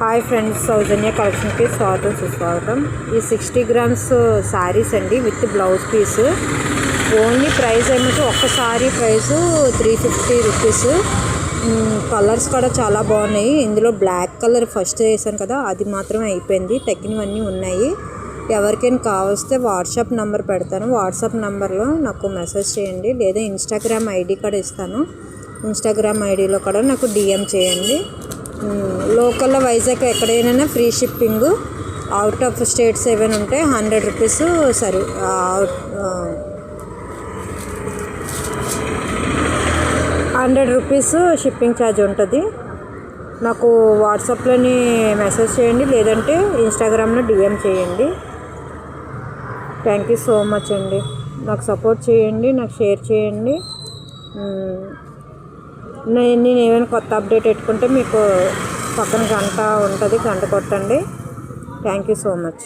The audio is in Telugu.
హాయ్ ఫ్రెండ్స్, సౌజన్య కలెక్షన్కి స్వాగతం సుస్వాగతం. ఈ 60 grams శారీస్ అండి with blouse piece. Only price ఏమంటే ఒక్క సారీ ప్రైస్ 350 రూపీస్. కలర్స్ కూడా చాలా బాగున్నాయి. ఇందులో బ్లాక్ కలర్ ఫస్ట్ వేసాను కదా, అది మాత్రమే అయిపోయింది. తగ్గినవన్నీ ఉన్నాయి. ఎవరికైనా కావస్తే వాట్సాప్ నెంబర్ పెడతాను. వాట్సాప్ నెంబర్లో నాకు మెసేజ్ చేయండి, లేదా ఇన్స్టాగ్రామ్ ఐడి కూడా ఇస్తాను. ఇన్స్టాగ్రామ్ ఐడిలో కూడా నాకు డిఎం చేయండి. లోకల్లో వైజాగ్ ఎక్కడైనా free shipping. Out of states ఏమైనా ఉంటే 100 రూపీస్ సరే 100 రూపీస్ షిప్పింగ్ ఛార్జ్ ఉంటుంది. నాకు వాట్సాప్లోని మెసేజ్ చేయండి, లేదంటే ఇన్స్టాగ్రామ్లో డిఎం చేయండి. థ్యాంక్ యూ సో మచ్ అండి. నాకు సపోర్ట్ చేయండి, నాకు షేర్ చేయండి. నేను ఏమైనా కొత్త అప్డేట్ పెట్టుకుంటే మీకు పక్కన గంట ఉంటుంది, గంట కొట్టండి. Thank you so much.